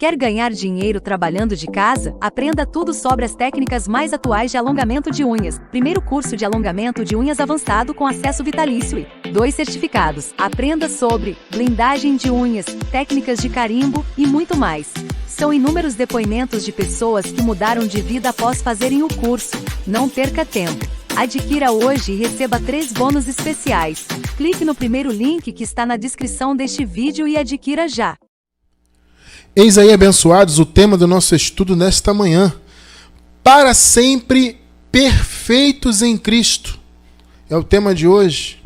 Quer ganhar dinheiro trabalhando de casa? Aprenda tudo sobre as técnicas mais atuais de alongamento de unhas. Primeiro curso de alongamento de unhas avançado com acesso vitalício e 2 certificados. Aprenda sobre blindagem de unhas, técnicas de carimbo e muito mais. São inúmeros depoimentos de pessoas que mudaram de vida após fazerem o curso. Não perca tempo. Adquira hoje e receba 3 bônus especiais. Clique no primeiro link que está na descrição deste vídeo e adquira já. Eis aí, abençoados, o tema do nosso estudo nesta manhã. Para sempre perfeitos em Cristo. É o tema de hoje.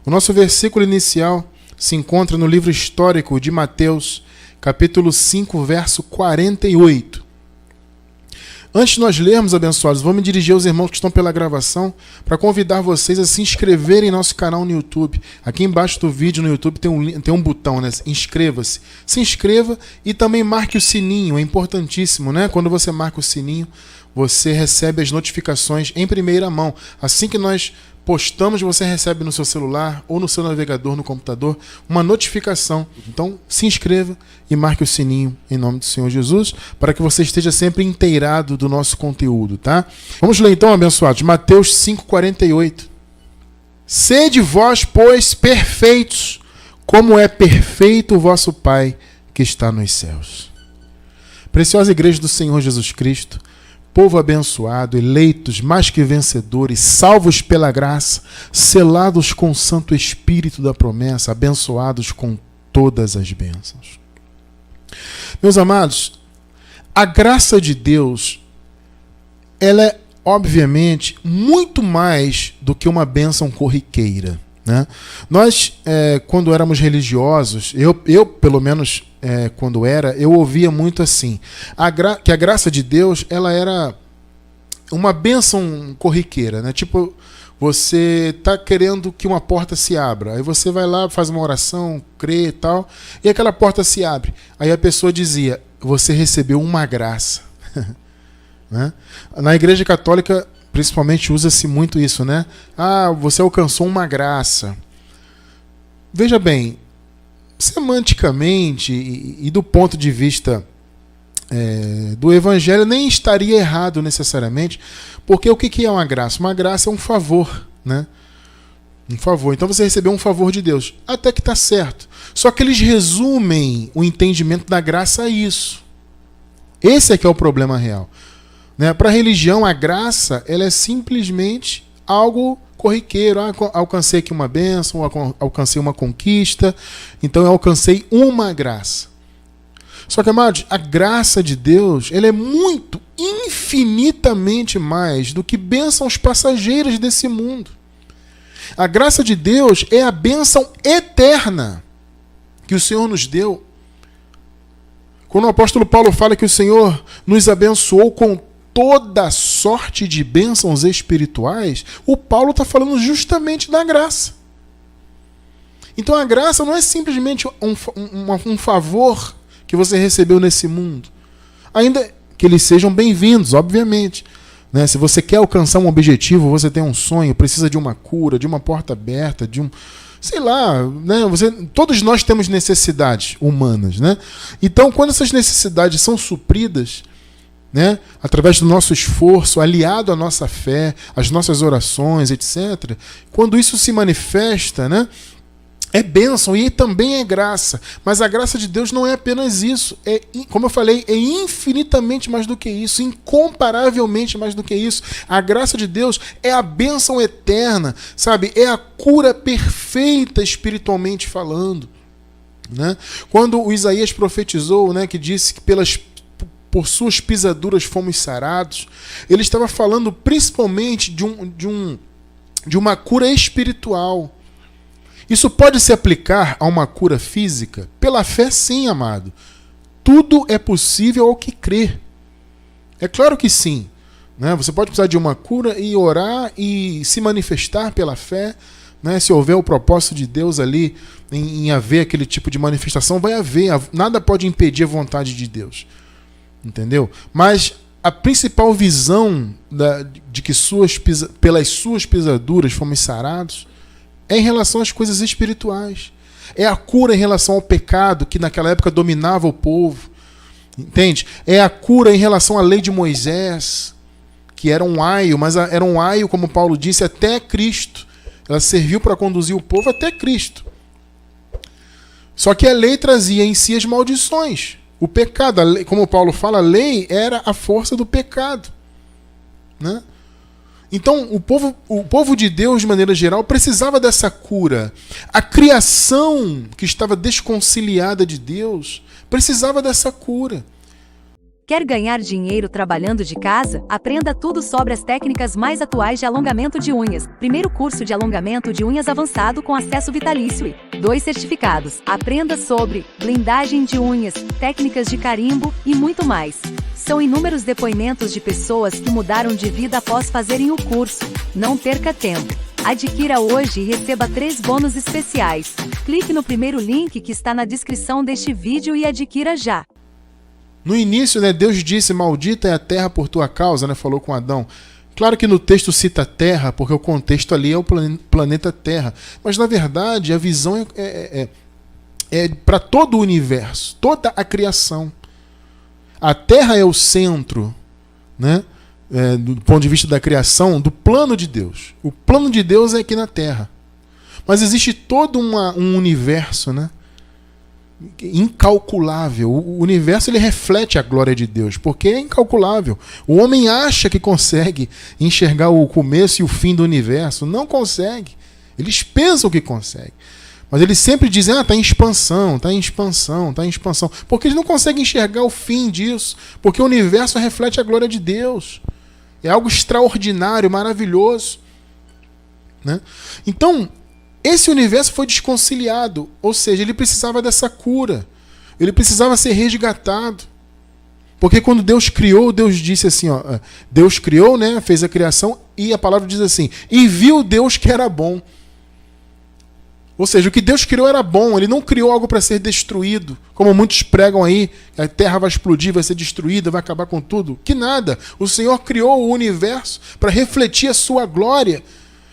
O nosso versículo inicial se encontra no livro histórico de Mateus, capítulo 5, verso 48. Antes de nós lermos, abençoados, vou me dirigir aos irmãos que estão pela gravação para convidar vocês a se inscreverem em nosso canal no YouTube. Aqui embaixo do vídeo no YouTube tem um botão, né? Inscreva-se. Se inscreva e também marque o sininho, é importantíssimo, né? Quando você marca o sininho, você recebe as notificações em primeira mão. Assim que nós postamos, você recebe no seu celular ou no seu navegador, no computador, uma notificação. Então, se inscreva e marque o sininho em nome do Senhor Jesus, para que você esteja sempre inteirado do nosso conteúdo, tá? Vamos ler então, abençoados, Mateus 5,48. Sede vós, pois, perfeitos, como é perfeito o vosso Pai que está nos céus. Preciosa Igreja do Senhor Jesus Cristo, povo abençoado, eleitos, mais que vencedores, salvos pela graça, selados com o Santo Espírito da promessa, abençoados com todas as bênçãos. Meus amados, a graça de Deus, ela é, obviamente, muito mais do que uma bênção corriqueira, né? Nós, quando éramos religiosos, eu pelo menos, quando eu ouvia muito assim, que a graça de Deus, ela era uma bênção corriqueira, né? Tipo, você está querendo que uma porta se abra, aí você vai lá, faz uma oração, crê e tal, e aquela porta se abre. Aí a pessoa dizia, você recebeu uma graça. Né? Na Igreja Católica, principalmente, usa-se muito isso, né? Ah, você alcançou uma graça. Veja bem, semanticamente e do ponto de vista do Evangelho, nem estaria errado necessariamente, porque o que é uma graça? Uma graça é um favor, né? Um favor. Então você recebeu um favor de Deus. Até que está certo. Só que eles resumem o entendimento da graça a isso. Esse é que é o problema real. Né? Para a religião, a graça, ela é simplesmente algo corriqueiro. Alcancei aqui uma bênção, alcancei uma conquista, então eu alcancei uma graça. Só que, amados, a graça de Deus, ela é muito, infinitamente mais do que bênçãos passageiras desse mundo. A graça de Deus é a bênção eterna que o Senhor nos deu. Quando o apóstolo Paulo fala que o Senhor nos abençoou com toda sorte de bênçãos espirituais, o Paulo está falando justamente da graça. Então a graça não é simplesmente um favor que você recebeu nesse mundo. Ainda que eles sejam bem-vindos, obviamente. Né? Se você quer alcançar um objetivo, você tem um sonho, precisa de uma cura, de uma porta aberta, de um... sei lá, né? Todos nós temos necessidades humanas, né? Então, quando essas necessidades são supridas, né, através do nosso esforço, aliado à nossa fé, às nossas orações, etc., quando isso se manifesta, né, é bênção e também é graça. Mas a graça de Deus não é apenas isso. Como eu falei, é infinitamente mais do que isso, incomparavelmente mais do que isso. A graça de Deus é a bênção eterna, sabe? É a cura perfeita espiritualmente falando. Né? Quando o Isaías profetizou, né, que disse que por suas pisaduras fomos sarados, ele estava falando principalmente de uma cura espiritual. Isso pode se aplicar a uma cura física? Pela fé, sim, amado. Tudo é possível ao que crê. É claro que sim. Né? Você pode precisar de uma cura e orar e se manifestar pela fé. Né? Se houver o propósito de Deus ali em haver aquele tipo de manifestação, vai haver. Nada pode impedir a vontade de Deus. Entendeu? Mas a principal visão de que pelas suas pisaduras fomos sarados é em relação às coisas espirituais. É a cura em relação ao pecado que naquela época dominava o povo. Entende? É a cura em relação à lei de Moisés, que era um aio, mas era um aio, como Paulo disse, até Cristo. Ela serviu para conduzir o povo até Cristo. Só que a lei trazia em si as maldições. O pecado, a lei, como Paulo fala, a lei era a força do pecado. Né? Então, o povo de Deus, de maneira geral, precisava dessa cura. A criação que estava desconciliada de Deus precisava dessa cura. Quer ganhar dinheiro trabalhando de casa? Aprenda tudo sobre as técnicas mais atuais de alongamento de unhas. Primeiro curso de alongamento de unhas avançado com acesso vitalício e 2 certificados. Aprenda sobre blindagem de unhas, técnicas de carimbo e muito mais. São inúmeros depoimentos de pessoas que mudaram de vida após fazerem o curso. Não perca tempo. Adquira hoje e receba 3 bônus especiais. Clique no primeiro link que está na descrição deste vídeo e adquira já. No início, né, Deus disse, maldita é a terra por tua causa, né, falou com Adão. Claro que no texto cita terra, porque o contexto ali é o planeta Terra. Mas, na verdade, a visão é para todo o universo, toda a criação. A Terra é o centro, né, do ponto de vista da criação, do plano de Deus. O plano de Deus é aqui na Terra. Mas existe todo um universo, né, incalculável. O universo ele reflete a glória de Deus, porque é incalculável. O homem acha que consegue enxergar o começo e o fim do universo. Não consegue. Eles pensam que consegue. Mas eles sempre dizem, está em expansão, está em expansão, está em expansão. Porque eles não conseguem enxergar o fim disso. Porque o universo reflete a glória de Deus. É algo extraordinário, maravilhoso. Né? Então, esse universo foi desconciliado, ou seja, ele precisava dessa cura, ele precisava ser resgatado. Porque quando Deus criou, Deus disse assim, Deus criou, né, fez a criação, e a palavra diz assim, e viu Deus que era bom. Ou seja, o que Deus criou era bom, ele não criou algo para ser destruído, como muitos pregam aí, a terra vai explodir, vai ser destruída, vai acabar com tudo. Que nada, o Senhor criou o universo para refletir a sua glória,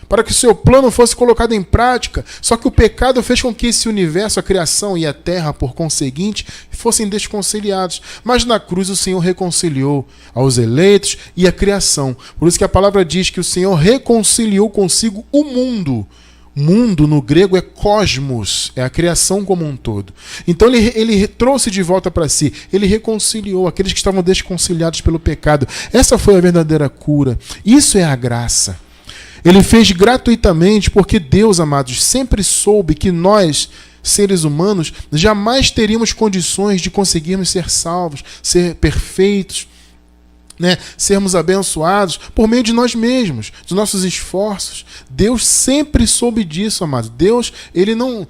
para que o seu plano fosse colocado em prática. Só que o pecado fez com que esse universo, a criação e a terra, por conseguinte, fossem desconciliados. Mas na cruz o Senhor reconciliou aos eleitos e a criação. Por isso que a palavra diz que o Senhor reconciliou consigo o mundo. Mundo, no grego, é cosmos, é a criação como um todo. Então ele trouxe de volta para si, ele reconciliou aqueles que estavam desconciliados pelo pecado. Essa foi a verdadeira cura. Isso é a graça. Ele fez gratuitamente porque Deus, amados, sempre soube que nós, seres humanos, jamais teríamos condições de conseguirmos ser salvos, ser perfeitos, né? Sermos abençoados por meio de nós mesmos, dos nossos esforços. Deus sempre soube disso, amados. Deus, ele não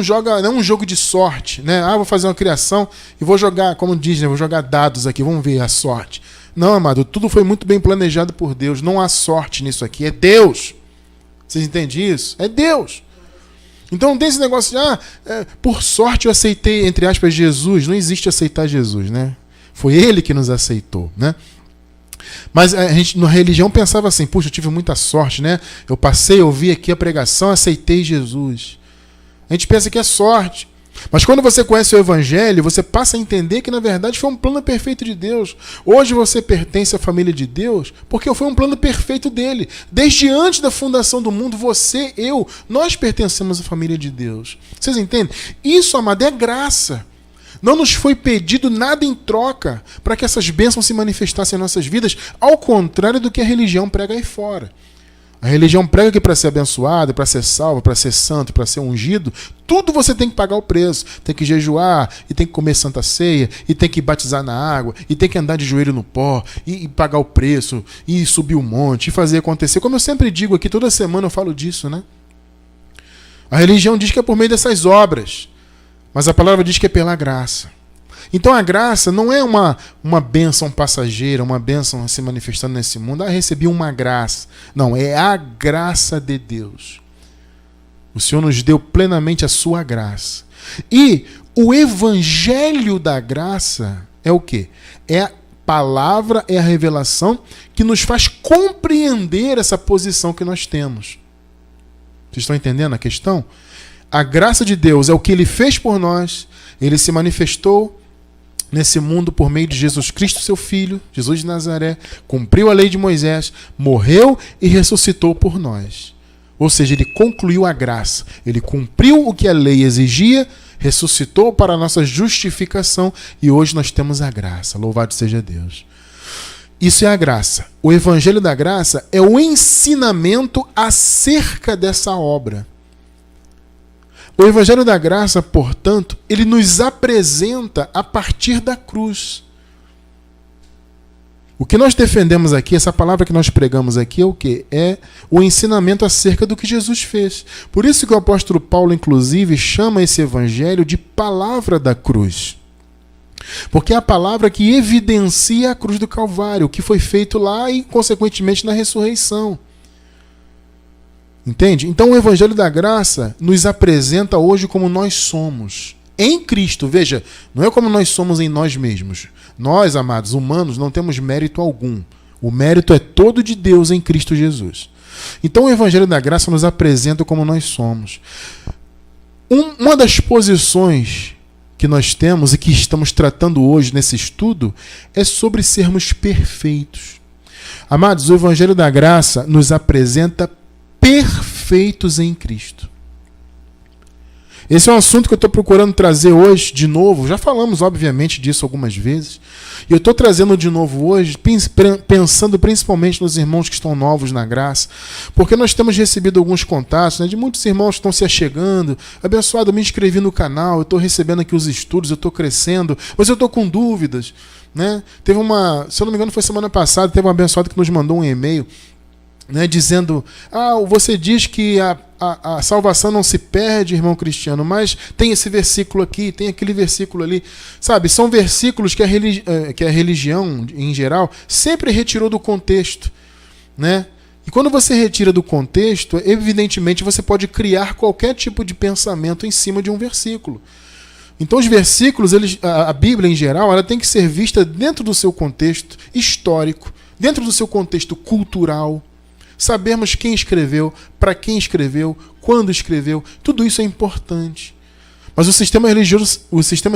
joga, não é um jogo de sorte, né? Vou fazer uma criação e vou jogar, como diz, né? Vou jogar dados aqui, vamos ver a sorte. Não, amado, tudo foi muito bem planejado por Deus. Não há sorte nisso aqui, é Deus. Vocês entendem isso? É Deus. Então não tem esse negócio de, por sorte eu aceitei, entre aspas, Jesus. Não existe aceitar Jesus, né? Foi Ele que nos aceitou, né? Mas a gente, na religião, pensava assim, puxa, eu tive muita sorte, né? Eu passei, ouvi aqui a pregação, aceitei Jesus. A gente pensa que é sorte. Mas quando você conhece o Evangelho, você passa a entender que, na verdade, foi um plano perfeito de Deus. Hoje você pertence à família de Deus porque foi um plano perfeito dele. Desde antes da fundação do mundo, você, eu, nós pertencemos à família de Deus. Vocês entendem? Isso, amado, é graça. Não nos foi pedido nada em troca para que essas bênçãos se manifestassem em nossas vidas, ao contrário do que a religião prega aí fora. A religião prega que para ser abençoado, para ser salvo, para ser santo, para ser ungido, tudo você tem que pagar o preço. Tem que jejuar, e tem que comer santa ceia, e tem que batizar na água, e tem que andar de joelho no pó, e pagar o preço, e subir o monte, e fazer acontecer. Como eu sempre digo aqui, toda semana eu falo disso, né? A religião diz que é por meio dessas obras, mas a palavra diz que é pela graça. Então a graça não é uma bênção passageira, uma bênção se manifestando nesse mundo. Recebi uma graça. Não, é a graça de Deus. O Senhor nos deu plenamente a sua graça. E o evangelho da graça é o quê? É a palavra, é a revelação que nos faz compreender essa posição que nós temos. Vocês estão entendendo a questão? A graça de Deus é o que Ele fez por nós, Ele se manifestou, nesse mundo por meio de Jesus Cristo, seu Filho, Jesus de Nazaré, cumpriu a lei de Moisés, morreu e ressuscitou por nós. Ou seja, ele concluiu a graça. Ele cumpriu o que a lei exigia, ressuscitou para a nossa justificação e hoje nós temos a graça. Louvado seja Deus. Isso é a graça. O Evangelho da Graça é o ensinamento acerca dessa obra. O Evangelho da Graça, portanto, ele nos apresenta a partir da cruz. O que nós defendemos aqui, essa palavra que nós pregamos aqui é o quê? É o ensinamento acerca do que Jesus fez. Por isso que o apóstolo Paulo, inclusive, chama esse evangelho de palavra da cruz. Porque é a palavra que evidencia a cruz do Calvário, o que foi feito lá e, consequentemente, na ressurreição. Entende? Então o Evangelho da Graça nos apresenta hoje como nós somos. Em Cristo, veja, não é como nós somos em nós mesmos. Nós, amados, humanos, não temos mérito algum. O mérito é todo de Deus em Cristo Jesus. Então o Evangelho da Graça nos apresenta como nós somos. Uma das posições que nós temos e que estamos tratando hoje nesse estudo é sobre sermos perfeitos. Amados, o Evangelho da Graça nos apresenta perfeitos em Cristo. Esse é um assunto que eu estou procurando trazer hoje de novo. Já falamos, obviamente, disso algumas vezes. E eu estou trazendo de novo hoje, pensando principalmente nos irmãos que estão novos na graça. Porque nós temos recebido alguns contatos, né, de muitos irmãos que estão se achegando. Abençoado, eu me inscrevi no canal, eu estou recebendo aqui os estudos, eu estou crescendo, mas eu estou com dúvidas. Né? Teve se eu não me engano, foi semana passada, teve um abençoado que nos mandou um e-mail, né, dizendo, você diz que a salvação não se perde, irmão Cristiano, mas tem esse versículo aqui, tem aquele versículo ali. Sabe, são versículos que a religião, em geral, sempre retirou do contexto. Né? E quando você retira do contexto, evidentemente você pode criar qualquer tipo de pensamento em cima de um versículo. Então os versículos, a Bíblia em geral, ela tem que ser vista dentro do seu contexto histórico, dentro do seu contexto cultural. Sabermos quem escreveu, para quem escreveu, quando escreveu, tudo isso é importante. Mas o sistema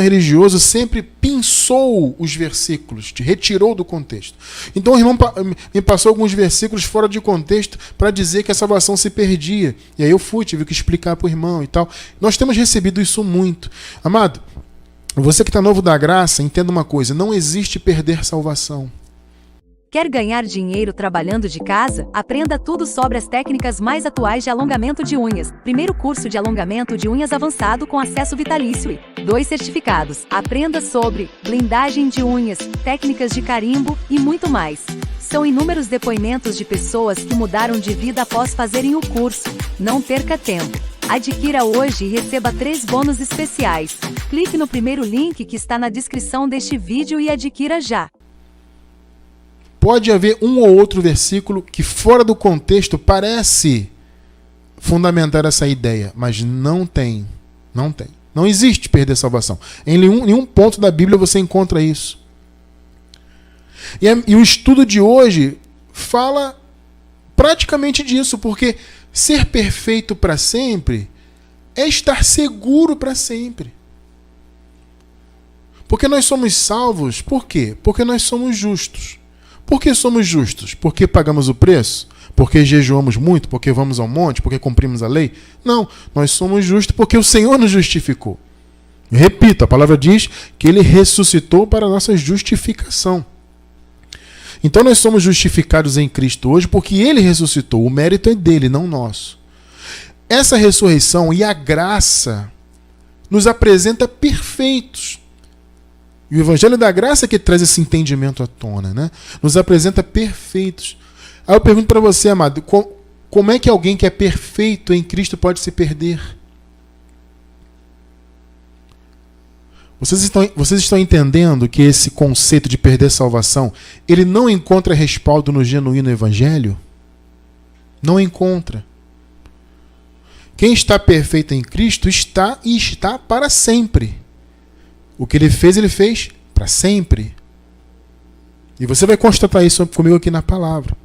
religioso sempre pinçou os versículos, retirou do contexto. Então o irmão me passou alguns versículos fora de contexto para dizer que a salvação se perdia. E aí eu tive que explicar para o irmão e tal. Nós temos recebido isso muito. Amado, você que está novo da graça, entenda uma coisa, não existe perder salvação. Quer ganhar dinheiro trabalhando de casa? Aprenda tudo sobre as técnicas mais atuais de alongamento de unhas. Primeiro curso de alongamento de unhas avançado com acesso vitalício e 2 certificados. Aprenda sobre blindagem de unhas, técnicas de carimbo e muito mais. São inúmeros depoimentos de pessoas que mudaram de vida após fazerem o curso. Não perca tempo. Adquira hoje e receba 3 bônus especiais. Clique no primeiro link que está na descrição deste vídeo e adquira já. Pode haver um ou outro versículo que fora do contexto parece fundamentar essa ideia, mas não tem. Não tem. Não existe perder salvação. Em nenhum ponto da Bíblia você encontra isso. E o estudo de hoje fala praticamente disso, porque ser perfeito para sempre é estar seguro para sempre. Porque nós somos salvos, por quê? Porque nós somos justos. Por que somos justos? Porque pagamos o preço? Porque jejuamos muito? Porque vamos ao monte? Porque cumprimos a lei? Não, nós somos justos porque o Senhor nos justificou. Eu repito, a palavra diz que Ele ressuscitou para a nossa justificação. Então nós somos justificados em Cristo hoje porque Ele ressuscitou. O mérito é dele, não nosso. Essa ressurreição e a graça nos apresenta perfeitos. E o Evangelho da Graça é que traz esse entendimento à tona, né? Nos apresenta perfeitos. Aí eu pergunto para você, amado, como é que alguém que é perfeito em Cristo pode se perder? Vocês estão entendendo que esse conceito de perder salvação, ele não encontra respaldo no genuíno Evangelho? Não encontra. Quem está perfeito em Cristo está e está para sempre. O que ele fez para sempre. E você vai constatar isso comigo aqui na palavra.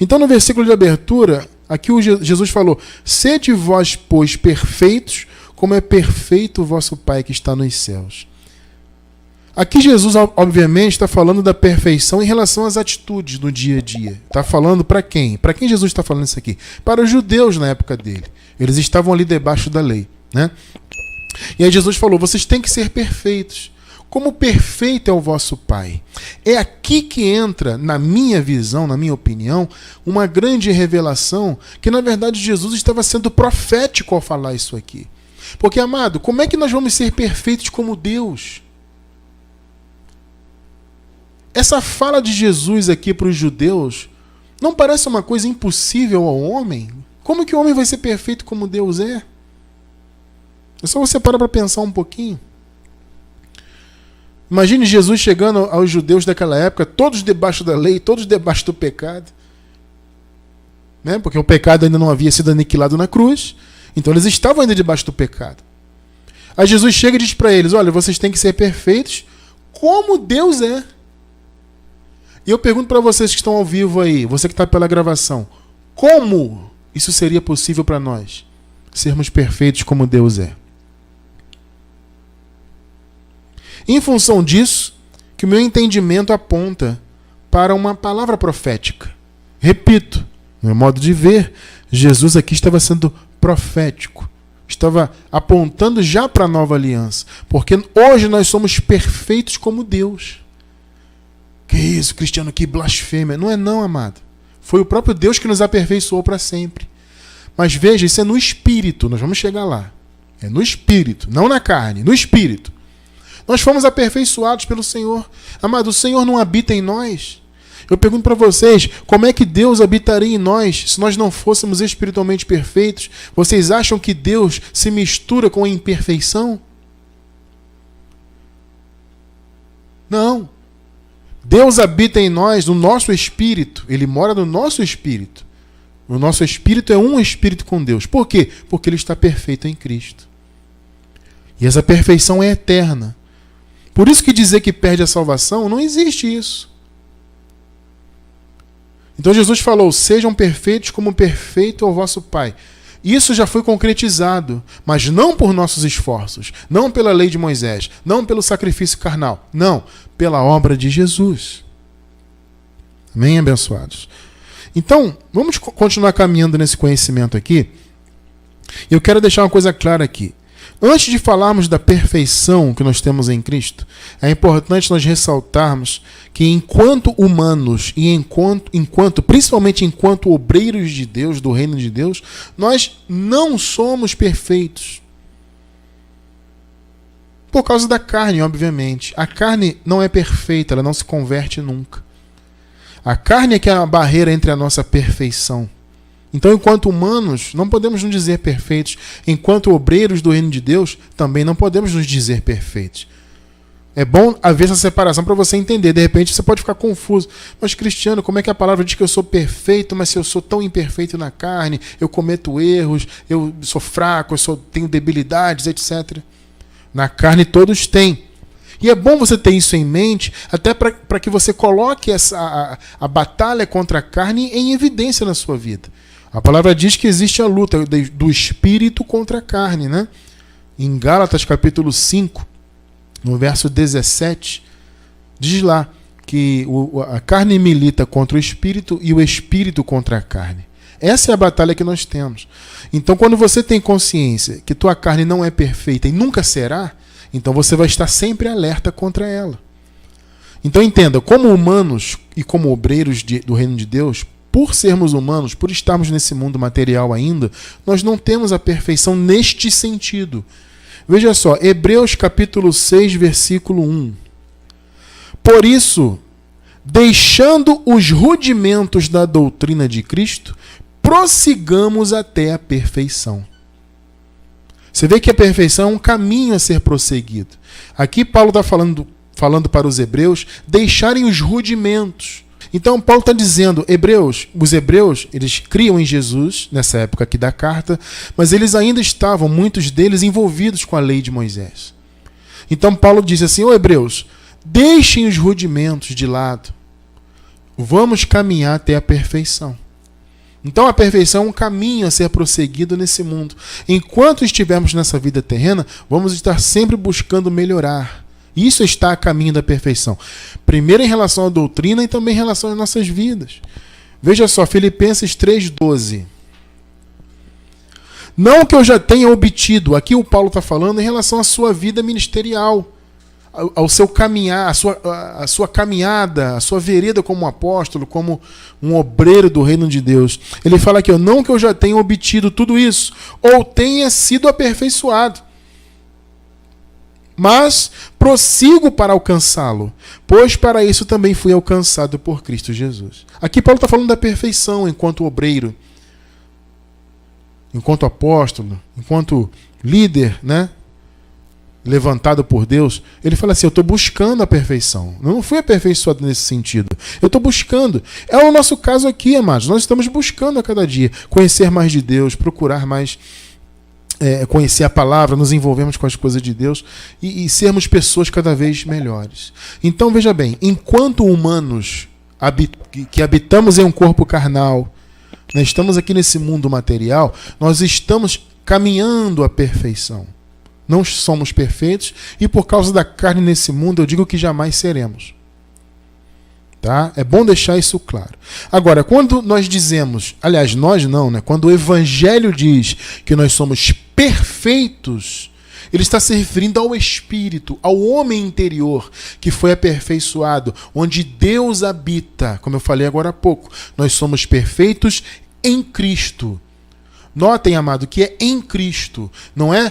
Então, no versículo de abertura, aqui Jesus falou: sede vós, pois, perfeitos, como é perfeito o vosso Pai que está nos céus. Aqui Jesus, obviamente, está falando da perfeição em relação às atitudes do dia a dia. Está falando para quem? Para quem Jesus está falando isso aqui? Para os judeus na época dele. Eles estavam ali debaixo da lei, né? E aí Jesus falou, vocês têm que ser perfeitos, como perfeito é o vosso Pai. É aqui que entra, na minha visão, na minha opinião, uma grande revelação que, na verdade, Jesus estava sendo profético ao falar isso aqui. Porque, amado, como é que nós vamos ser perfeitos como Deus? Essa fala de Jesus aqui para os judeus não parece uma coisa impossível ao homem? Como que o homem vai ser perfeito como Deus é? É só você parar para pensar um pouquinho. Imagine Jesus chegando aos judeus daquela época, todos debaixo da lei, todos debaixo do pecado. Né? Porque o pecado ainda não havia sido aniquilado na cruz, então eles estavam ainda debaixo do pecado. Aí Jesus chega e diz para eles, olha, vocês têm que ser perfeitos como Deus é. E eu pergunto para vocês que estão ao vivo aí, você que está pela gravação, como isso seria possível para nós? Sermos perfeitos como Deus é. Em função disso, que o meu entendimento aponta para uma palavra profética. Repito, no meu modo de ver, Jesus aqui estava sendo profético. Estava apontando já para a nova aliança. Porque hoje nós somos perfeitos como Deus. Que isso, Cristiano, que blasfêmia. Não é não, amado. Foi o próprio Deus que nos aperfeiçoou para sempre. Mas veja, isso é no espírito. Nós vamos chegar lá. É no espírito, não na carne, no espírito. Nós fomos aperfeiçoados pelo Senhor. Amado, o Senhor não habita em nós. Eu pergunto para vocês, como é que Deus habitaria em nós se nós não fôssemos espiritualmente perfeitos? Vocês acham que Deus se mistura com a imperfeição? Não. Deus habita em nós, no nosso espírito. Ele mora no nosso espírito. O nosso espírito é um espírito com Deus. Por quê? Porque ele está perfeito em Cristo. E essa perfeição é eterna. Por isso que dizer que perde a salvação, não existe isso. Então Jesus falou, sejam perfeitos como perfeito é o vosso Pai. Isso já foi concretizado, mas não por nossos esforços, não pela lei de Moisés, não pelo sacrifício carnal, não, pela obra de Jesus. Amém, abençoados? Então, vamos continuar caminhando nesse conhecimento aqui. Eu quero deixar uma coisa clara aqui. Antes de falarmos da perfeição que nós temos em Cristo, é importante nós ressaltarmos que enquanto humanos e principalmente enquanto obreiros de Deus, do reino de Deus, nós não somos perfeitos. Por causa da carne, obviamente. A carne não é perfeita, ela não se converte nunca. A carne é que é a barreira entre a nossa perfeição. Então, enquanto humanos, não podemos nos dizer perfeitos. Enquanto obreiros do reino de Deus, também não podemos nos dizer perfeitos. É bom haver essa separação para você entender. De repente, você pode ficar confuso. Mas, Cristiano, como é que a palavra diz que eu sou perfeito, mas se eu sou tão imperfeito na carne, eu cometo erros, eu sou fraco, tenho debilidades, etc. Na carne todos têm. E é bom você ter isso em mente, até para que você coloque a batalha contra a carne em evidência na sua vida. A palavra diz que existe a luta do espírito contra a carne, né? Em Gálatas capítulo 5, no verso 17, diz lá que a carne milita contra o espírito e o espírito contra a carne. Essa é a batalha que nós temos. Então, quando você tem consciência que tua carne não é perfeita e nunca será, então você vai estar sempre alerta contra ela. Então entenda, como humanos e como obreiros do reino de Deus, por sermos humanos, por estarmos nesse mundo material ainda, nós não temos a perfeição neste sentido. Veja só, Hebreus capítulo 6, versículo 1. Por isso, deixando os rudimentos da doutrina de Cristo, prossigamos até a perfeição. Você vê que a perfeição é um caminho a ser prosseguido. Aqui Paulo está falando para os hebreus deixarem os rudimentos. Então Paulo está dizendo, os hebreus, eles criam em Jesus, nessa época aqui da carta, mas eles ainda estavam, muitos deles, envolvidos com a lei de Moisés. Então Paulo diz assim, hebreus, deixem os rudimentos de lado. Vamos caminhar até a perfeição. Então a perfeição é um caminho a ser prosseguido nesse mundo. Enquanto estivermos nessa vida terrena, vamos estar sempre buscando melhorar. Isso está a caminho da perfeição. Primeiro em relação à doutrina e também em relação às nossas vidas. Veja só, Filipenses 3,12. Não que eu já tenha obtido, aqui o Paulo está falando em relação à sua vida ministerial, ao seu caminhar, a sua caminhada, a sua vereda como um apóstolo, como um obreiro do reino de Deus. Ele fala aqui, não que eu já tenha obtido tudo isso, ou tenha sido aperfeiçoado, mas prossigo para alcançá-lo, pois para isso também fui alcançado por Cristo Jesus. Aqui Paulo está falando da perfeição enquanto obreiro, enquanto apóstolo, enquanto líder, né? Levantado por Deus. Ele fala assim, eu estou buscando a perfeição. Eu não fui aperfeiçoado nesse sentido. Eu estou buscando. É o nosso caso aqui, amados. Nós estamos buscando a cada dia conhecer mais de Deus, procurar mais conhecer a palavra, nos envolvermos com as coisas de Deus e sermos pessoas cada vez melhores. Então, veja bem, enquanto humanos que habitamos em um corpo carnal, nós estamos aqui nesse mundo material, nós estamos caminhando à perfeição. Não somos perfeitos e por causa da carne nesse mundo eu digo que jamais seremos. Tá? É bom deixar isso claro. Agora, quando nós dizemos, aliás, nós não, né? Quando o Evangelho diz que nós somos perfeitos, ele está se referindo ao Espírito, ao homem interior que foi aperfeiçoado, onde Deus habita, como eu falei agora há pouco. Nós somos perfeitos em Cristo. Notem, amado, que é em Cristo. Não é,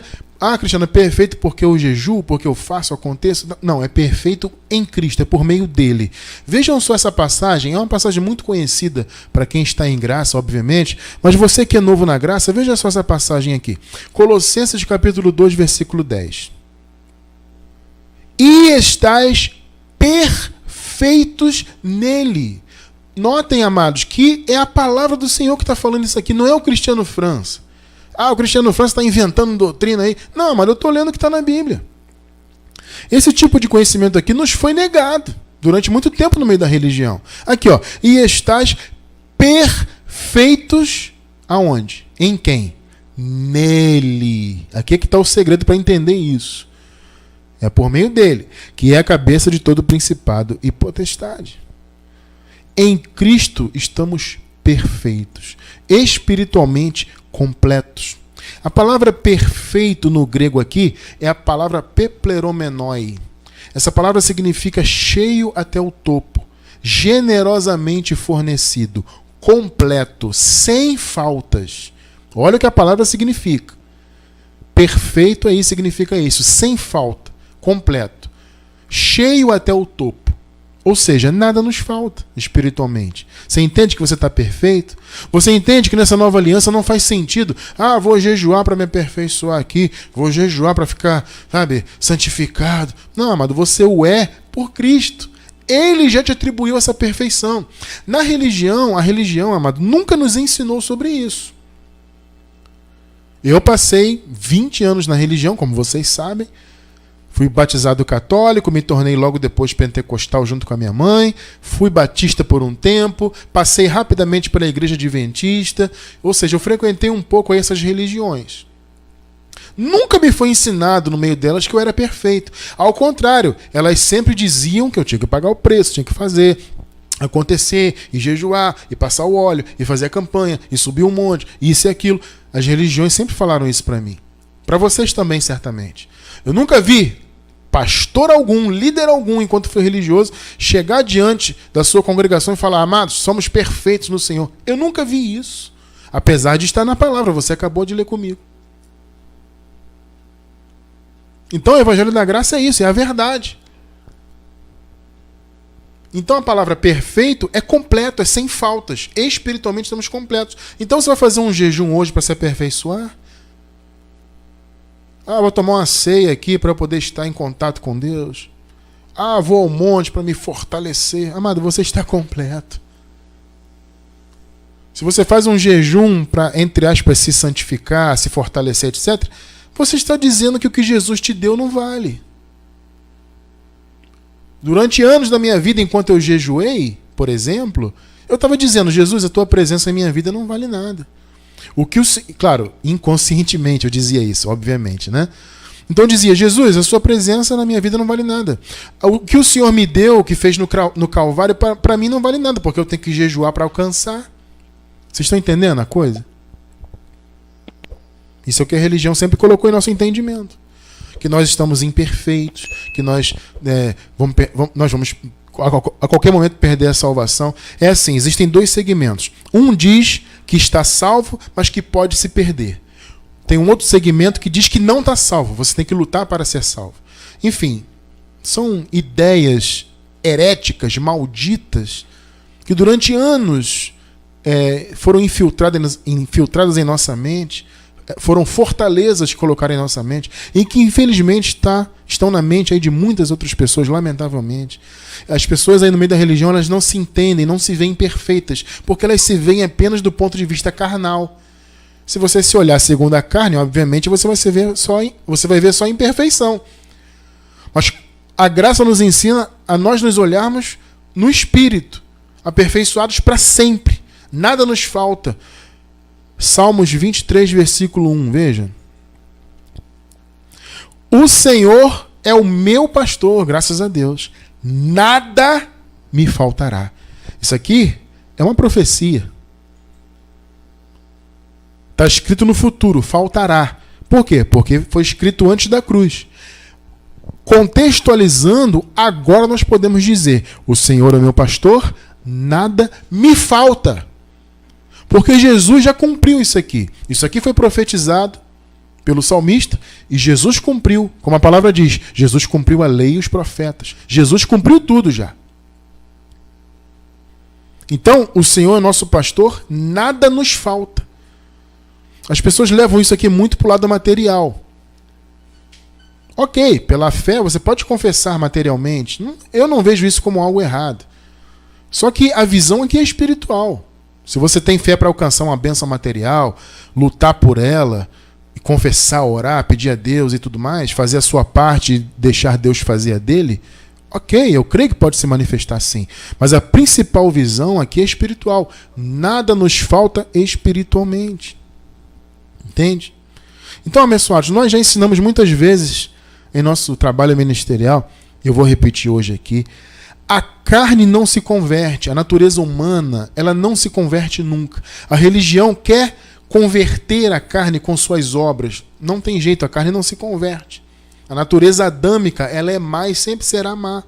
Cristiano, é perfeito porque eu jejuo, porque eu faço, aconteço. Não, é perfeito em Cristo, é por meio dele. Vejam só essa passagem, é uma passagem muito conhecida para quem está em graça, obviamente, mas você que é novo na graça, veja só essa passagem aqui. Colossenses capítulo 2, versículo 10. E estais perfeitos nele. Notem, amados, que é a palavra do Senhor que está falando isso aqui, não é o Cristiano França. O Cristiano França está inventando doutrina aí. Não, mas eu estou lendo o que está na Bíblia. Esse tipo de conhecimento aqui nos foi negado durante muito tempo no meio da religião. Aqui, ó. E estais perfeitos aonde? Em quem? Nele. Aqui é que está o segredo para entender isso. É por meio dele, que é a cabeça de todo principado e potestade. Em Cristo estamos perfeitos, espiritualmente completos. A palavra perfeito no grego aqui é a palavra pepleromenoi. Essa palavra significa cheio até o topo, generosamente fornecido, completo, sem faltas. Olha o que a palavra significa. Perfeito aí significa isso, sem falta, completo, cheio até o topo. Ou seja, nada nos falta espiritualmente. Você entende que você está perfeito? Você entende que nessa nova aliança não faz sentido? Vou jejuar para me aperfeiçoar aqui. Vou jejuar para ficar, santificado. Não, amado, você o é por Cristo. Ele já te atribuiu essa perfeição. Na religião, a religião, amado, nunca nos ensinou sobre isso. Eu passei 20 anos na religião, como vocês sabem. Fui batizado católico, me tornei logo depois pentecostal junto com a minha mãe, fui batista por um tempo, passei rapidamente pela igreja adventista, ou seja, eu frequentei um pouco essas religiões. Nunca me foi ensinado no meio delas que eu era perfeito. Ao contrário, elas sempre diziam que eu tinha que pagar o preço, tinha que fazer, acontecer, e jejuar, e passar o óleo, e fazer a campanha, e subir um monte, isso e aquilo. As religiões sempre falaram isso para mim. Para vocês também, certamente. Eu nunca vi pastor algum, líder algum, enquanto foi religioso, chegar diante da sua congregação e falar: amados, somos perfeitos no Senhor. Eu nunca vi isso. Apesar de estar na palavra, você acabou de ler comigo. Então o Evangelho da Graça é isso, é a verdade. Então a palavra perfeito é completo, é sem faltas. Espiritualmente estamos completos. Então você vai fazer um jejum hoje para se aperfeiçoar? Vou tomar uma ceia aqui para poder estar em contato com Deus. Vou ao monte para me fortalecer. Amado, você está completo. Se você faz um jejum para, entre aspas, se santificar, se fortalecer, etc., você está dizendo que o que Jesus te deu não vale. Durante anos da minha vida, enquanto eu jejuei, por exemplo, eu estava dizendo: Jesus, a tua presença em minha vida não vale nada. Claro, inconscientemente eu dizia isso, obviamente, né? Então eu dizia, Jesus, a sua presença na minha vida não vale nada. O que o Senhor me deu, o que fez no Calvário, para mim não vale nada, porque eu tenho que jejuar para alcançar. Vocês estão entendendo a coisa? Isso é o que a religião sempre colocou em nosso entendimento. Que nós estamos imperfeitos, que nós vamos a qualquer momento perder a salvação. É assim, existem dois segmentos. Um diz que está salvo, mas que pode se perder. Tem um outro segmento que diz que não está salvo. Você tem que lutar para ser salvo. Enfim, são ideias heréticas, malditas, que durante anos foram infiltradas em nossa mente, foram fortalezas que colocaram em nossa mente, e que infelizmente estão na mente aí de muitas outras pessoas, lamentavelmente. As pessoas aí no meio da religião, elas não se entendem, não se veem perfeitas, porque elas se veem apenas do ponto de vista carnal. Se você se olhar segundo a carne, obviamente você vai ver só imperfeição. Mas a graça nos ensina a nós nos olharmos no espírito, aperfeiçoados para sempre. Nada nos falta. Salmos 23, versículo 1, veja. O Senhor é o meu pastor, graças a Deus. Nada me faltará. Isso aqui é uma profecia. Está escrito no futuro, faltará. Por quê? Porque foi escrito antes da cruz. Contextualizando, agora nós podemos dizer: o Senhor é meu pastor, nada me falta. Porque Jesus já cumpriu isso aqui. Isso aqui foi profetizado pelo salmista e Jesus cumpriu. Como a palavra diz, Jesus cumpriu a lei e os profetas. Jesus cumpriu tudo já. Então, o Senhor é nosso pastor, nada nos falta. As pessoas levam isso aqui muito para o lado material. Ok, pela fé você pode confessar materialmente. Eu não vejo isso como algo errado. Só que a visão aqui é espiritual. Se você tem fé para alcançar uma bênção material, lutar por ela, confessar, orar, pedir a Deus e tudo mais, fazer a sua parte e deixar Deus fazer a dele, ok, eu creio que pode se manifestar sim. Mas a principal visão aqui é espiritual. Nada nos falta espiritualmente. Entende? Então, abençoados, nós já ensinamos muitas vezes em nosso trabalho ministerial, eu vou repetir hoje aqui, a carne não se converte, a natureza humana, ela não se converte nunca. A religião quer converter a carne com suas obras. Não tem jeito, a carne não se converte. A natureza adâmica, ela é má e sempre será má.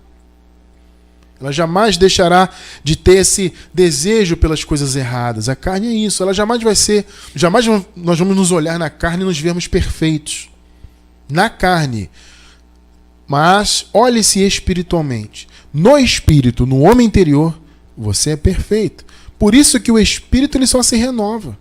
Ela jamais deixará de ter esse desejo pelas coisas erradas. A carne é isso, ela jamais nós vamos nos olhar na carne e nos vermos perfeitos. Na carne. Mas olhe-se espiritualmente. No espírito, no homem interior, você é perfeito. Por isso que o espírito ele só se renova.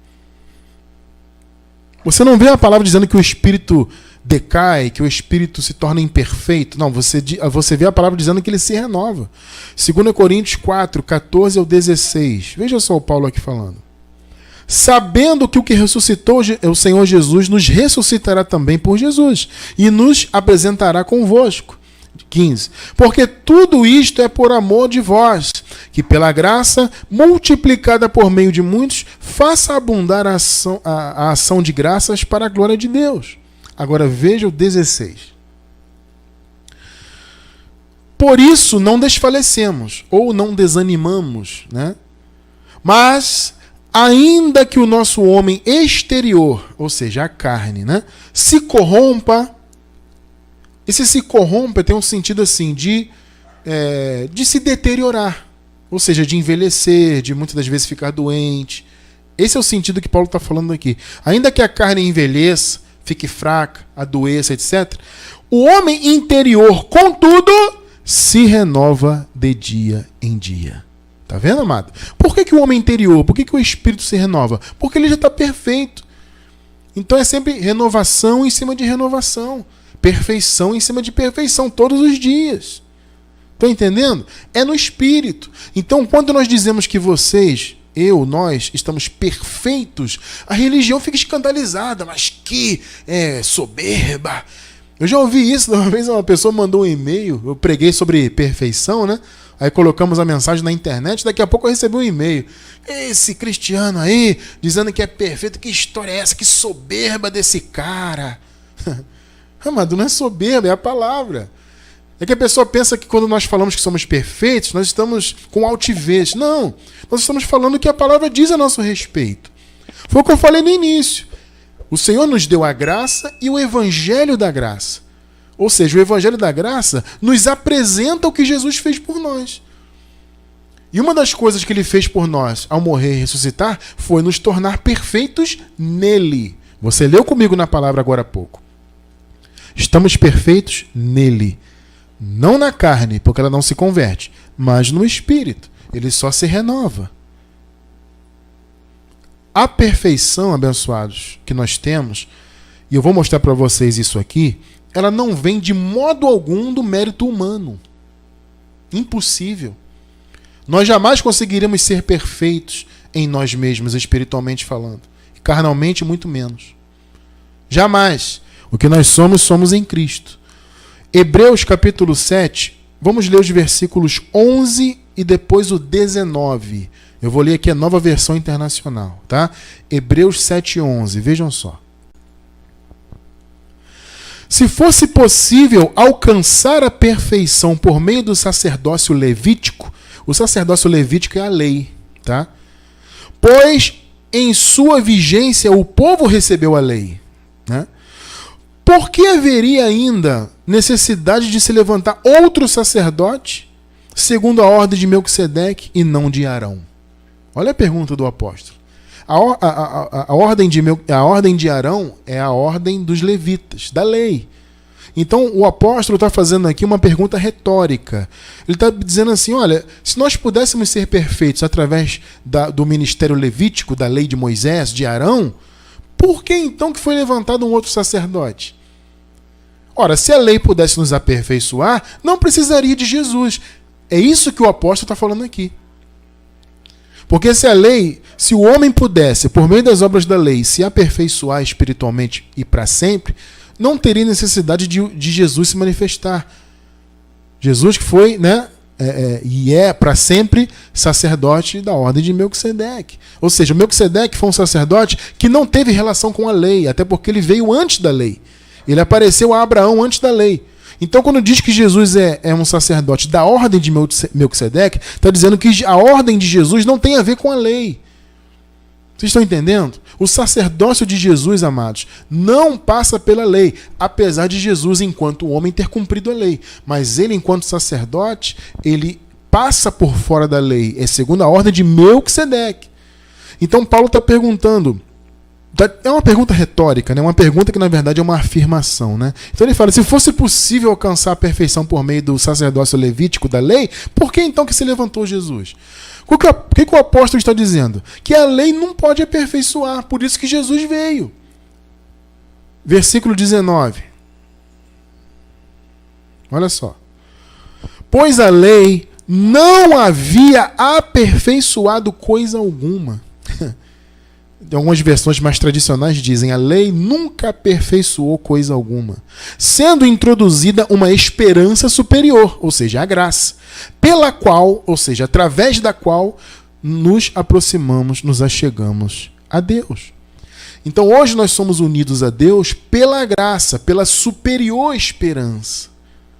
Você não vê a palavra dizendo que o espírito decai, que o espírito se torna imperfeito. Não, você vê a palavra dizendo que ele se renova. 2 Coríntios 4, 14 ao 16. Veja só o Paulo aqui falando. Sabendo que o que ressuscitou o Senhor Jesus nos ressuscitará também por Jesus e nos apresentará convosco. 15. Porque tudo isto é por amor de vós, que pela graça, multiplicada por meio de muitos, faça abundar a ação de graças para a glória de Deus. Agora veja o 16. Por isso não desfalecemos, ou não desanimamos, né? Mas, ainda que o nosso homem exterior, ou seja, a carne, né, se corrompa. Esse se corrompe tem um sentido assim de se deteriorar, ou seja, de envelhecer, de muitas das vezes ficar doente. Esse é o sentido que Paulo está falando aqui. Ainda que a carne envelheça, fique fraca, adoeça, etc., o homem interior, contudo, se renova de dia em dia. Tá vendo, amado? Por que o homem interior, por que o espírito se renova? Porque ele já está perfeito. Então é sempre renovação em cima de renovação. Perfeição em cima de perfeição, todos os dias. Estão entendendo? É no espírito. Então, quando nós dizemos que vocês, nós, estamos perfeitos, a religião fica escandalizada. Mas que soberba. Eu já ouvi isso, uma vez uma pessoa mandou um e-mail, eu preguei sobre perfeição, né? Aí colocamos a mensagem na internet, daqui a pouco eu recebi um e-mail. Esse cristiano aí, dizendo que é perfeito, que história é essa? Que soberba desse cara. Amado, não é soberba, é a palavra. É que a pessoa pensa que quando nós falamos que somos perfeitos, nós estamos com altivez. Não, nós estamos falando o que a palavra diz a nosso respeito. Foi o que eu falei no início. O Senhor nos deu a graça e o evangelho da graça. Ou seja, o evangelho da graça nos apresenta o que Jesus fez por nós. E uma das coisas que ele fez por nós ao morrer e ressuscitar foi nos tornar perfeitos nele. Você leu comigo na palavra agora há pouco. Estamos perfeitos nele. Não na carne, porque ela não se converte, mas no espírito. Ele só se renova. A perfeição, abençoados, que nós temos, e eu vou mostrar para vocês isso aqui, ela não vem de modo algum do mérito humano. Impossível. Nós jamais conseguiremos ser perfeitos em nós mesmos, espiritualmente falando. Carnalmente, muito menos. Jamais. O que nós somos, somos em Cristo. Hebreus capítulo 7, vamos ler os versículos 11 e depois o 19. Eu vou ler aqui a Nova Versão Internacional, tá? Hebreus 7:11, vejam só. Se fosse possível alcançar a perfeição por meio do sacerdócio levítico, o sacerdócio levítico é a lei, tá? Pois em sua vigência o povo recebeu a lei, né? Por que haveria ainda necessidade de se levantar outro sacerdote, segundo a ordem de Melquisedeque e não de Arão? Olha a pergunta do apóstolo. A ordem de Arão é a ordem dos levitas, da lei. Então o apóstolo está fazendo aqui uma pergunta retórica. Ele está dizendo assim, olha, se nós pudéssemos ser perfeitos através do ministério levítico, da lei de Moisés, de Arão, por que então que foi levantado um outro sacerdote? Ora, se a lei pudesse nos aperfeiçoar, não precisaria de Jesus. É isso que o apóstolo está falando aqui. Porque se o homem pudesse, por meio das obras da lei, se aperfeiçoar espiritualmente e para sempre, não teria necessidade de Jesus se manifestar. Jesus que foi, né, e é para sempre sacerdote da ordem de Melquisedeque. Ou seja, Melquisedeque foi um sacerdote que não teve relação com a lei, até porque ele veio antes da lei. Ele apareceu a Abraão antes da lei. Então, quando diz que Jesus é um sacerdote da ordem de Melquisedeque, está dizendo que a ordem de Jesus não tem a ver com a lei. Vocês estão entendendo? O sacerdócio de Jesus, amados, não passa pela lei, apesar de Jesus, enquanto homem, ter cumprido a lei. Mas ele, enquanto sacerdote, ele passa por fora da lei. É segundo a ordem de Melquisedeque. Então, Paulo está perguntando... É uma pergunta retórica, né? Uma pergunta que na verdade é uma afirmação, né? Então ele fala, se fosse possível alcançar a perfeição por meio do sacerdócio levítico da lei, por que então que se levantou Jesus? O que o apóstolo está dizendo? Que a lei não pode aperfeiçoar, por isso que Jesus veio. Versículo 19. Olha só. Pois a lei não havia aperfeiçoado coisa alguma. Algumas versões mais tradicionais dizem a lei nunca aperfeiçoou coisa alguma, sendo introduzida uma esperança superior, ou seja, a graça, pela qual, ou seja, através da qual nos aproximamos, nos achegamos a Deus. Então hoje nós somos unidos a Deus pela graça, pela superior esperança.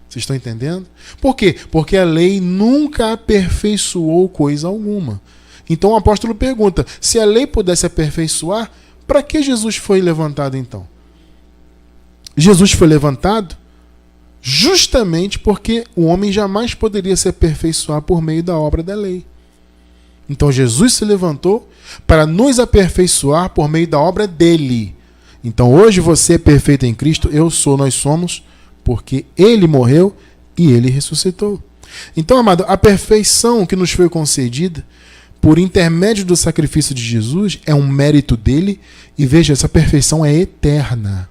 Vocês estão entendendo? Por quê? Porque a lei nunca aperfeiçoou coisa alguma. Então o apóstolo pergunta, se a lei pudesse aperfeiçoar, para que Jesus foi levantado então? Jesus foi levantado justamente porque o homem jamais poderia se aperfeiçoar por meio da obra da lei. Então Jesus se levantou para nos aperfeiçoar por meio da obra dele. Então hoje você é perfeito em Cristo, eu sou, nós somos, porque ele morreu e ele ressuscitou. Então, amado, a perfeição que nos foi concedida por intermédio do sacrifício de Jesus, é um mérito dele, e veja, essa perfeição é eterna.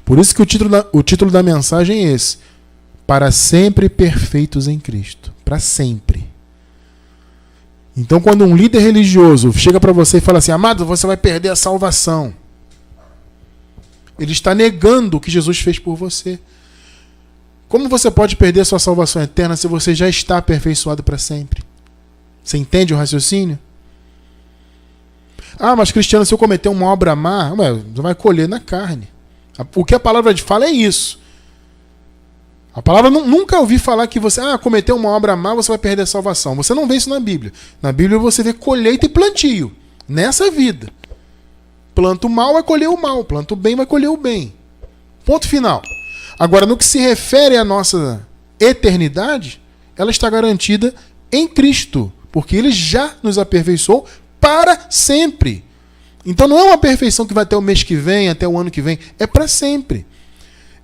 Por isso que o título da mensagem é esse, para sempre perfeitos em Cristo, para sempre. Então quando um líder religioso chega para você e fala assim, amado, você vai perder a salvação, ele está negando o que Jesus fez por você. Como você pode perder a sua salvação eterna se você já está aperfeiçoado para sempre? Você entende o raciocínio? Ah, mas Cristiano, se eu cometer uma obra má, você vai colher na carne. O que a palavra fala é isso. A palavra nunca ouvi falar que você cometeu uma obra má, você vai perder a salvação. Você não vê isso na Bíblia. Na Bíblia você vê colheita e plantio. Nessa vida. Planta o mal, vai colher o mal. Planta o bem, vai colher o bem. Ponto final. Agora, no que se refere à nossa eternidade, ela está garantida em Cristo. Porque Ele já nos aperfeiçoou para sempre. Então não é uma perfeição que vai até o mês que vem, até o ano que vem. É para sempre.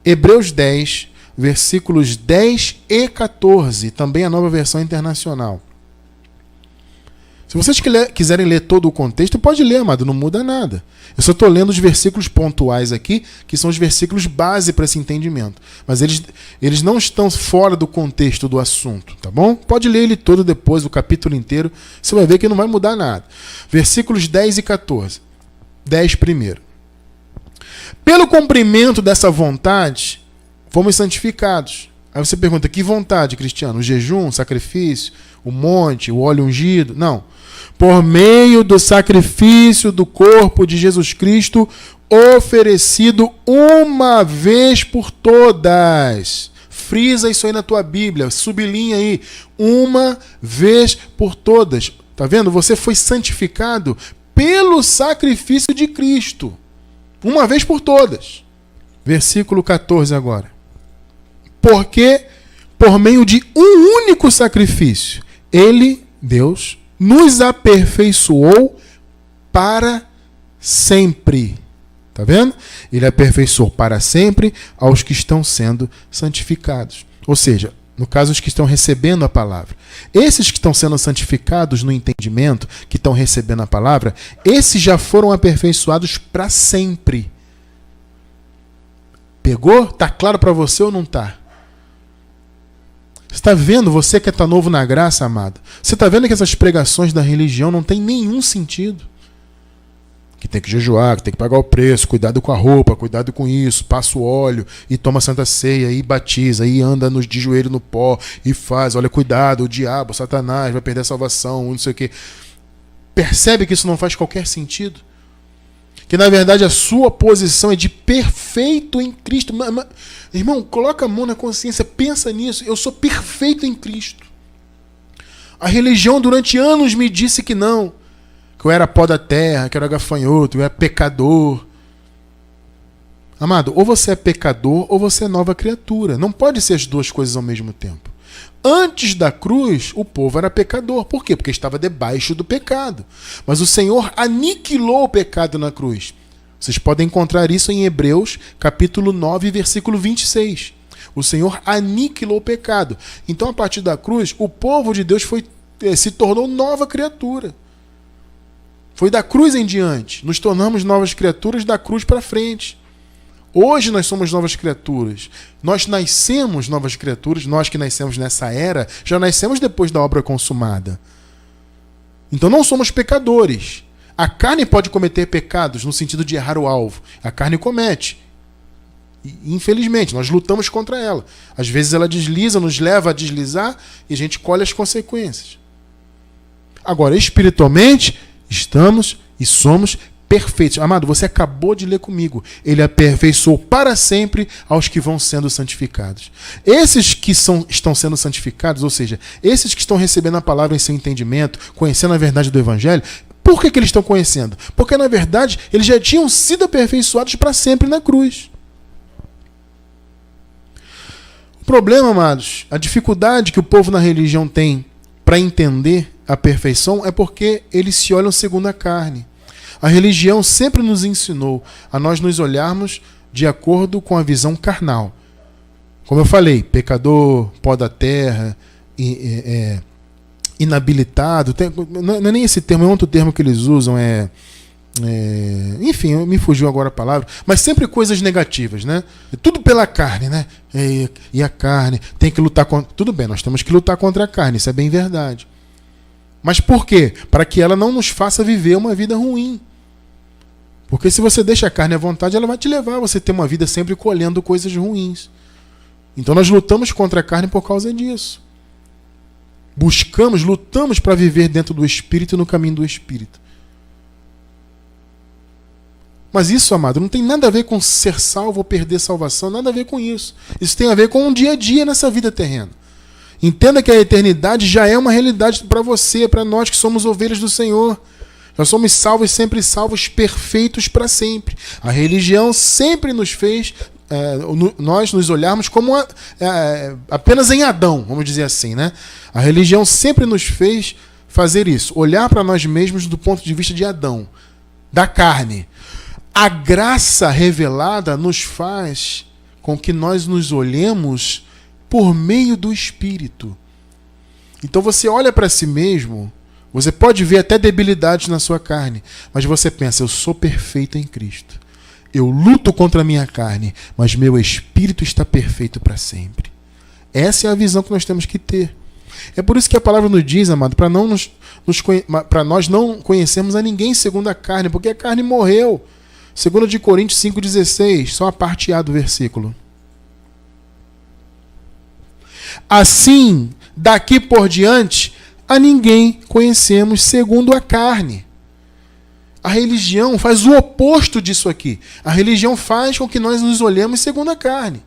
Hebreus 10, versículos 10 e 14. Também a Nova Versão Internacional. Se vocês quiserem ler todo o contexto, pode ler, amado, não muda nada. Eu só estou lendo os versículos pontuais aqui, que são os versículos base para esse entendimento. Mas eles não estão fora do contexto do assunto, tá bom? Pode ler ele todo depois, o capítulo inteiro, você vai ver que não vai mudar nada. Versículos 10 e 14. 10 primeiro. Pelo cumprimento dessa vontade, fomos santificados. Aí você pergunta, que vontade, Cristiano? O jejum, o sacrifício, o monte, o óleo ungido? Não. Por meio do sacrifício do corpo de Jesus Cristo, oferecido uma vez por todas. Frisa isso aí na tua Bíblia, sublinha aí. Uma vez por todas. Tá vendo? Você foi santificado pelo sacrifício de Cristo. Uma vez por todas. Versículo 14 agora. Porque, por meio de um único sacrifício, Ele, Deus, nos aperfeiçoou para sempre. Tá vendo? Ele aperfeiçoou para sempre aos que estão sendo santificados. Ou seja, no caso, os que estão recebendo a palavra. Esses que estão sendo santificados no entendimento, que estão recebendo a palavra, esses já foram aperfeiçoados para sempre. Pegou? Tá claro para você ou não tá? Você está vendo, você que está novo na graça, amado? Você está vendo que essas pregações da religião não tem nenhum sentido? Que tem que jejuar, que tem que pagar o preço, cuidado com a roupa, cuidado com isso, passa o óleo e toma a Santa Ceia e batiza e anda de joelho no pó e faz, olha, cuidado, o diabo, Satanás vai perder a salvação, não sei o quê. Percebe que isso não faz qualquer sentido? Que na verdade a sua posição é de perfeito em Cristo. Irmão, coloca a mão na consciência, pensa nisso. Eu sou perfeito em Cristo. A religião durante anos me disse que não. Que eu era pó da terra, que eu era gafanhoto, eu era pecador. Amado, ou você é pecador ou você é nova criatura. Não pode ser as duas coisas ao mesmo tempo. Antes da cruz, o povo era pecador. Por quê? Porque estava debaixo do pecado. Mas o Senhor aniquilou o pecado na cruz. Vocês podem encontrar isso em Hebreus, capítulo 9, versículo 26. O Senhor aniquilou o pecado. Então, a partir da cruz, o povo de Deus se tornou nova criatura. Foi da cruz em diante. Nos tornamos novas criaturas da cruz para frente. Hoje nós somos novas criaturas. Nós nascemos novas criaturas. Nós que nascemos nessa era, já nascemos depois da obra consumada. Então não somos pecadores. A carne pode cometer pecados no sentido de errar o alvo. A carne comete. E, infelizmente, nós lutamos contra ela. Às vezes ela desliza, nos leva a deslizar e a gente colhe as consequências. Agora, espiritualmente, estamos e somos perfeitos. Amado, você acabou de ler comigo. Ele aperfeiçoou para sempre aos que vão sendo santificados. Esses que estão sendo santificados, ou seja, esses que estão recebendo a palavra em seu entendimento, conhecendo a verdade do Evangelho, por que eles estão conhecendo? Porque, na verdade, eles já tinham sido aperfeiçoados para sempre na cruz. O problema, amados, a dificuldade que o povo na religião tem para entender a perfeição é porque eles se olham segundo a carne. A religião sempre nos ensinou a nós nos olharmos de acordo com a visão carnal. Como eu falei, pecador, pó da terra, inabilitado. Não é nem esse termo, é outro termo que eles usam. Enfim, me fugiu agora a palavra. Mas sempre coisas negativas, né? Tudo pela carne, né? E a carne tem que lutar contra... Tudo bem, nós temos que lutar contra a carne, isso é bem verdade. Mas por quê? Para que ela não nos faça viver uma vida ruim. Porque se você deixa a carne à vontade, ela vai te levar a você ter uma vida sempre colhendo coisas ruins. Então nós lutamos contra a carne por causa disso. Lutamos para viver dentro do Espírito e no caminho do Espírito. Mas isso, amado, não tem nada a ver com ser salvo ou perder salvação, nada a ver com isso. Isso tem a ver com um dia a dia nessa vida terrena. Entenda que a eternidade já é uma realidade para você, para nós que somos ovelhas do Senhor. Nós somos salvos, sempre salvos, perfeitos para sempre. A religião sempre nos fez nós nos olharmos como apenas em Adão, vamos dizer assim, né? A religião sempre nos fez fazer isso, olhar para nós mesmos do ponto de vista de Adão, da carne. A graça revelada nos faz com que nós nos olhemos por meio do Espírito. Então você olha para si mesmo, você pode ver até debilidades na sua carne, mas você pensa, eu sou perfeito em Cristo. Eu luto contra a minha carne, mas meu espírito está perfeito para sempre. Essa é a visão que nós temos que ter. É por isso que a palavra nos diz, amado, para nós não conhecermos a ninguém segundo a carne, porque a carne morreu. 2 de Coríntios 5,16, só a parte A do versículo. Assim, daqui por diante, a ninguém conhecemos segundo a carne. A religião faz o oposto disso aqui. A religião faz com que nós nos olhemos segundo a carne.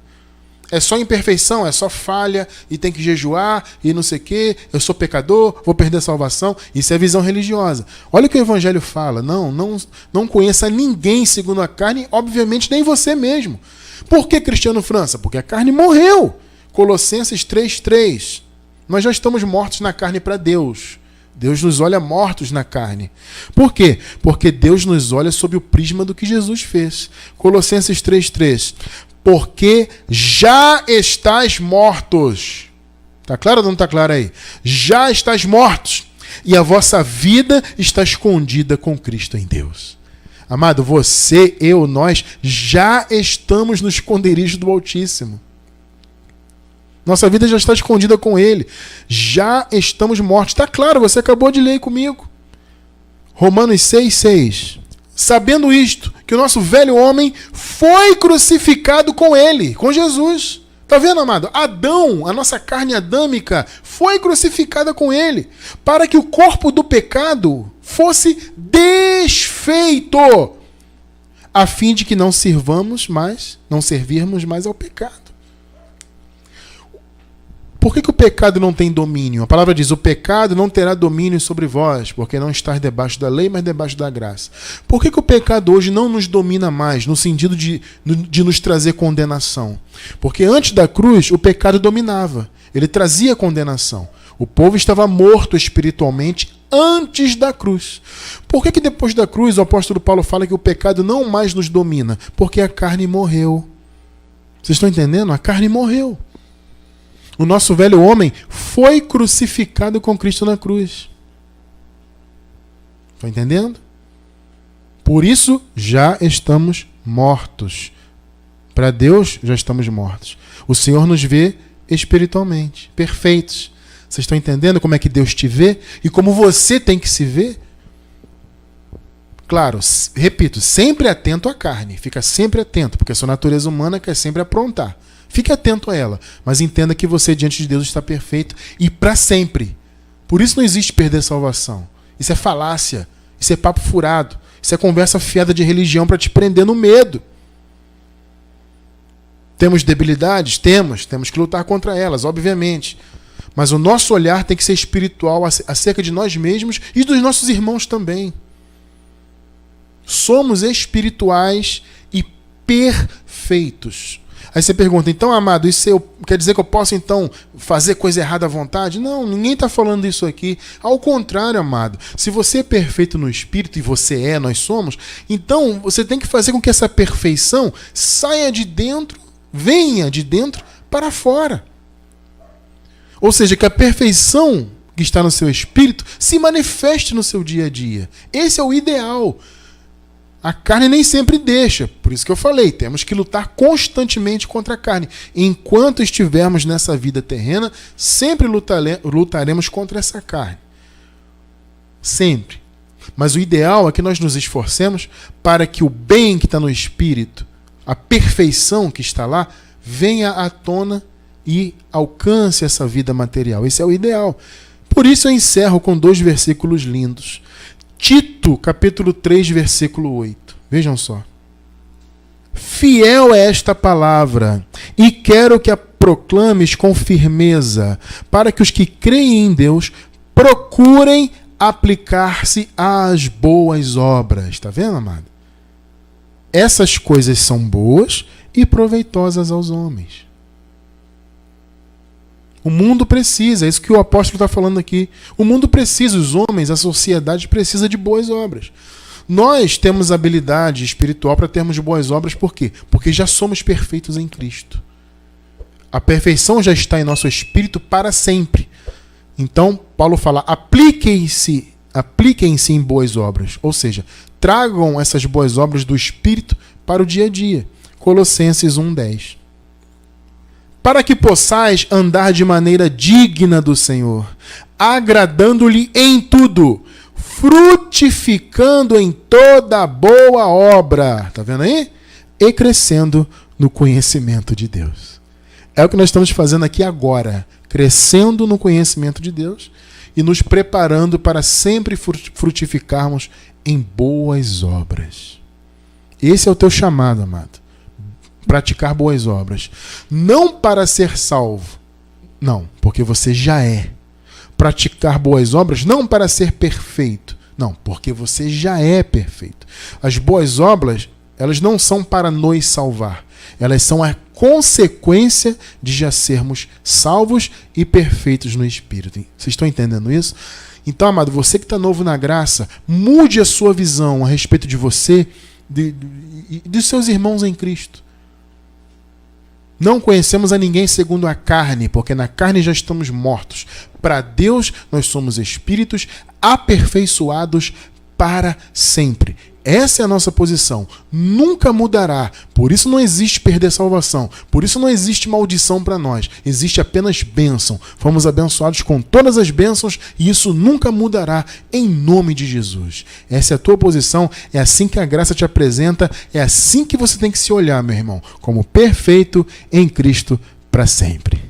É só imperfeição, é só falha, e tem que jejuar, e não sei o quê, eu sou pecador, vou perder a salvação. Isso é visão religiosa. Olha o que o Evangelho fala. Não conheça ninguém segundo a carne, obviamente nem você mesmo. Por que, Cristiano França? Porque a carne morreu. Colossenses 3,3. Nós já estamos mortos na carne para Deus. Deus nos olha mortos na carne. Por quê? Porque Deus nos olha sob o prisma do que Jesus fez. Colossenses 3,3. Porque já estás mortos. Está claro ou não está claro aí? Já estás mortos. E a vossa vida está escondida com Cristo em Deus. Amado, você, eu, nós, já estamos no esconderijo do Altíssimo. Nossa vida já está escondida com Ele. Já estamos mortos. Está claro, você acabou de ler comigo. Romanos 6,6. Sabendo isto, que o nosso velho homem foi crucificado com Ele, com Jesus. Está vendo, amado? Adão, a nossa carne adâmica, foi crucificada com Ele, para que o corpo do pecado fosse desfeito, a fim de que não servirmos mais ao pecado. Por que o pecado não tem domínio? A palavra diz, o pecado não terá domínio sobre vós, porque não estás debaixo da lei, mas debaixo da graça. Por que o pecado hoje não nos domina mais, no sentido de nos trazer condenação? Porque antes da cruz, o pecado dominava. Ele trazia condenação. O povo estava morto espiritualmente antes da cruz. Por que depois da cruz o apóstolo Paulo fala que o pecado não mais nos domina? Porque a carne morreu. Vocês estão entendendo? A carne morreu. O nosso velho homem foi crucificado com Cristo na cruz. Estão entendendo? Por isso, já estamos mortos. Para Deus, já estamos mortos. O Senhor nos vê espiritualmente, perfeitos. Vocês estão entendendo como é que Deus te vê? E como você tem que se ver? Claro, repito, sempre atento à carne. Fica sempre atento, porque a sua natureza humana quer sempre aprontar. Fique atento a ela, mas entenda que você diante de Deus está perfeito e para sempre. Por isso não existe perder salvação. Isso é falácia, isso é papo furado, isso é conversa fiada de religião para te prender no medo. Temos debilidades? Temos que lutar contra elas, obviamente. Mas o nosso olhar tem que ser espiritual acerca de nós mesmos e dos nossos irmãos também. Somos espirituais e perfeitos. Aí você pergunta, então, amado, isso quer dizer que eu posso, então, fazer coisa errada à vontade? Não, ninguém está falando isso aqui. Ao contrário, amado, se você é perfeito no Espírito, e você é, nós somos, então você tem que fazer com que essa perfeição saia de dentro, venha de dentro para fora. Ou seja, que a perfeição que está no seu espírito se manifeste no seu dia a dia. Esse é o ideal. A carne nem sempre deixa, por isso que eu falei, temos que lutar constantemente contra a carne. Enquanto estivermos nessa vida terrena, sempre lutaremos contra essa carne. Sempre. Mas o ideal é que nós nos esforcemos para que o bem que está no espírito, a perfeição que está lá, venha à tona e alcance essa vida material. Esse é o ideal. Por isso eu encerro com 2 versículos lindos. Tito, capítulo 3, versículo 8. Vejam só. Fiel é esta palavra, e quero que a proclames com firmeza, para que os que creem em Deus procurem aplicar-se às boas obras. Está vendo, amado? Essas coisas são boas e proveitosas aos homens. O mundo precisa, é isso que o apóstolo está falando aqui. O mundo precisa, os homens, a sociedade precisa de boas obras. Nós temos habilidade espiritual para termos boas obras, por quê? Porque já somos perfeitos em Cristo. A perfeição já está em nosso espírito para sempre. Então, Paulo fala, apliquem-se em boas obras. Ou seja, tragam essas boas obras do espírito para o dia a dia. Colossenses 1:10. Para que possais andar de maneira digna do Senhor, agradando-lhe em tudo, frutificando em toda boa obra. Tá vendo aí? E crescendo no conhecimento de Deus. É o que nós estamos fazendo aqui agora. Crescendo no conhecimento de Deus e nos preparando para sempre frutificarmos em boas obras. Esse é o teu chamado, amado. Praticar boas obras. Não para ser salvo. Não, porque você já é. Praticar boas obras não para ser perfeito. Não, porque você já é perfeito. As boas obras, elas não são para nos salvar. Elas são a consequência de já sermos salvos e perfeitos no Espírito. Vocês estão entendendo isso? Então, amado, você que está novo na graça, mude a sua visão a respeito de você e dos seus irmãos em Cristo. Não conhecemos a ninguém segundo a carne, porque na carne já estamos mortos. Para Deus, nós somos espíritos aperfeiçoados para sempre. Essa é a nossa posição. Nunca mudará. Por isso não existe perder salvação. Por isso não existe maldição para nós. Existe apenas bênção. Fomos abençoados com todas as bênçãos e isso nunca mudará em nome de Jesus. Essa é a tua posição. É assim que a graça te apresenta. É assim que você tem que se olhar, meu irmão. Como perfeito em Cristo para sempre.